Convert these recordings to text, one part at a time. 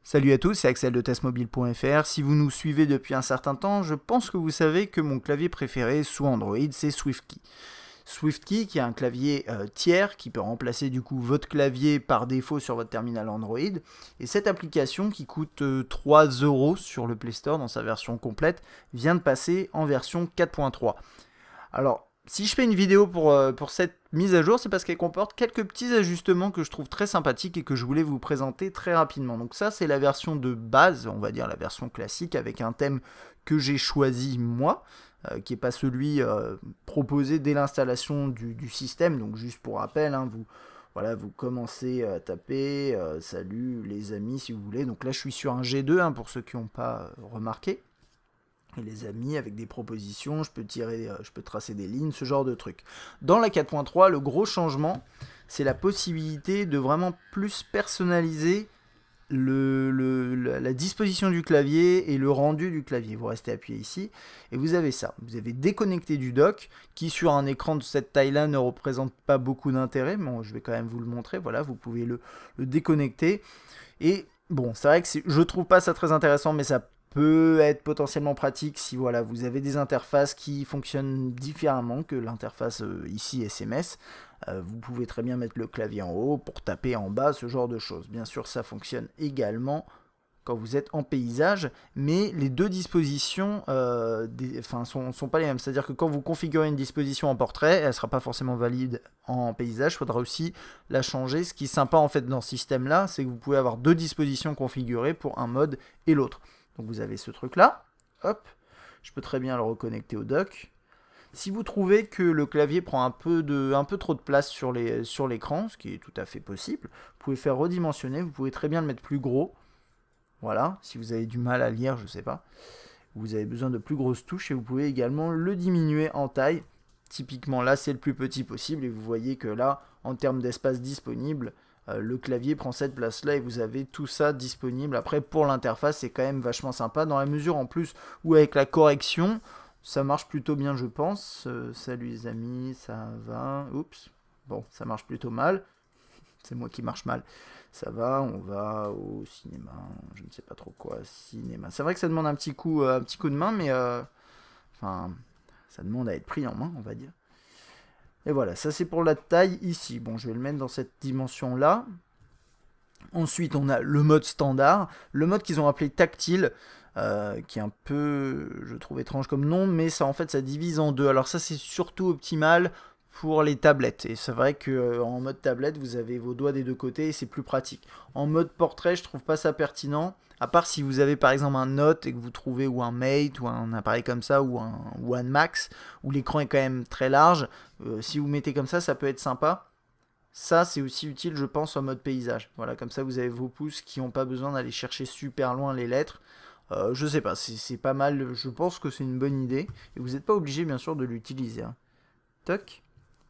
Salut à tous, c'est Axel de testmobile.fr. Si vous nous suivez depuis un certain temps, je pense que vous savez que mon clavier préféré sous Android, c'est SwiftKey. SwiftKey qui est un clavier tiers qui peut remplacer du coup votre clavier par défaut sur votre terminal Android. Et cette application qui coûte 3 € sur le Play Store dans sa version complète vient de passer en version 4.3. Alors, si je fais une vidéo pour cette mise à jour, c'est parce qu'elle comporte quelques petits ajustements que je trouve très sympathiques et que je voulais vous présenter très rapidement. Donc ça, c'est la version de base, on va dire la version classique, avec un thème que j'ai choisi moi, qui n'est pas celui proposé dès l'installation du système. Donc juste pour rappel, hein, vous commencez à taper « Salut les amis » si vous voulez. Donc là, je suis sur un G2, hein, pour ceux qui n'ont pas remarqué. Et les amis, avec des propositions, je peux tracer des lignes, ce genre de trucs. Dans la 4.3, le gros changement, c'est la possibilité de vraiment plus personnaliser la disposition du clavier et le rendu du clavier. Vous restez appuyé ici et vous avez ça. Vous avez déconnecté du dock qui sur un écran de cette taille-là ne représente pas beaucoup d'intérêt. Mais bon, je vais quand même vous le montrer. Voilà, vous pouvez le déconnecter. Et bon, c'est vrai que je trouve pas ça très intéressant, mais ça peut être potentiellement pratique si voilà, vous avez des interfaces qui fonctionnent différemment que l'interface ici SMS. Vous pouvez très bien mettre le clavier en haut pour taper en bas, ce genre de choses. Bien sûr, ça fonctionne également quand vous êtes en paysage, mais les deux dispositions sont pas les mêmes. C'est-à-dire que quand vous configurez une disposition en portrait, elle ne sera pas forcément valide en paysage, il faudra aussi la changer. Ce qui est sympa en fait dans ce système-là, c'est que vous pouvez avoir deux dispositions configurées pour un mode et l'autre. Donc vous avez ce truc-là, hop, je peux très bien le reconnecter au dock. Si vous trouvez que le clavier prend un peu trop de place sur l'écran, ce qui est tout à fait possible, vous pouvez faire redimensionner, vous pouvez très bien le mettre plus gros. Voilà, si vous avez du mal à lire, je sais pas. Vous avez besoin de plus grosses touches et vous pouvez également le diminuer en taille. Typiquement là, c'est le plus petit possible et vous voyez que là, en termes d'espace disponible, le clavier prend cette place là et vous avez tout ça disponible. Après pour l'interface c'est quand même vachement sympa dans la mesure en plus où avec la correction ça marche plutôt bien je pense. Salut les amis, ça va, oups, bon ça marche plutôt mal, c'est moi qui marche mal. Ça va, on va au cinéma, je ne sais pas trop quoi, cinéma. C'est vrai que ça demande un petit coup de main mais enfin ça demande à être pris en main on va dire. Et voilà, ça c'est pour la taille ici. Bon, je vais le mettre dans cette dimension-là. Ensuite, on a le mode standard. Le mode qu'ils ont appelé tactile, qui est un peu, je trouve étrange comme nom, mais ça en fait, ça divise en deux. Alors ça, c'est surtout optimal pour les tablettes. Et c'est vrai qu'en mode tablette, vous avez vos doigts des deux côtés et c'est plus pratique. En mode portrait, je trouve pas ça pertinent. À part si vous avez par exemple un Note et que vous trouvez ou un Mate ou un appareil comme ça ou un One Max où l'écran est quand même très large, si vous mettez comme ça peut être sympa. Ça c'est aussi utile je pense en mode paysage. Voilà, comme ça vous avez vos pouces qui n'ont pas besoin d'aller chercher super loin les lettres. Je sais pas, c'est pas mal, je pense que c'est une bonne idée. Et vous n'êtes pas obligé bien sûr de l'utiliser. Hein. Toc.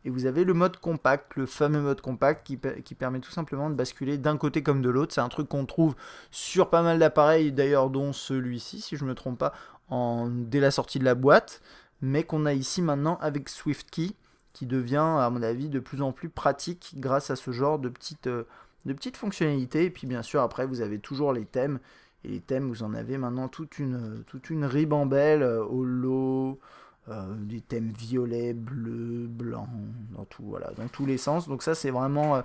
Et vous avez le mode compact, le fameux mode compact qui permet tout simplement de basculer d'un côté comme de l'autre. C'est un truc qu'on trouve sur pas mal d'appareils, d'ailleurs dont celui-ci, si je ne me trompe pas, dès la sortie de la boîte, mais qu'on a ici maintenant avec SwiftKey, qui devient à mon avis de plus en plus pratique grâce à ce genre de petites fonctionnalités. Et puis bien sûr après vous avez toujours les thèmes, et les thèmes vous en avez maintenant toute une ribambelle au lot. Des thèmes violets, bleus, blancs, dans tous les sens. Donc ça c'est vraiment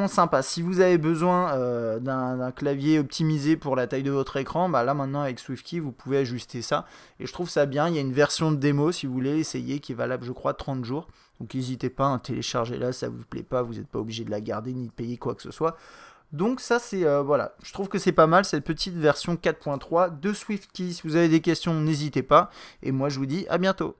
sympa. Si vous avez besoin d'un clavier optimisé pour la taille de votre écran, bah là maintenant avec SwiftKey vous pouvez ajuster ça. Et je trouve ça bien. Il y a une version de démo si vous voulez essayer qui est valable je crois 30 jours. Donc n'hésitez pas à télécharger là, ça vous plaît pas, vous n'êtes pas obligé de la garder ni de payer quoi que ce soit. Donc ça c'est, voilà, je trouve que c'est pas mal cette petite version 4.3 de SwiftKey. Si vous avez des questions, n'hésitez pas. Et moi je vous dis à bientôt.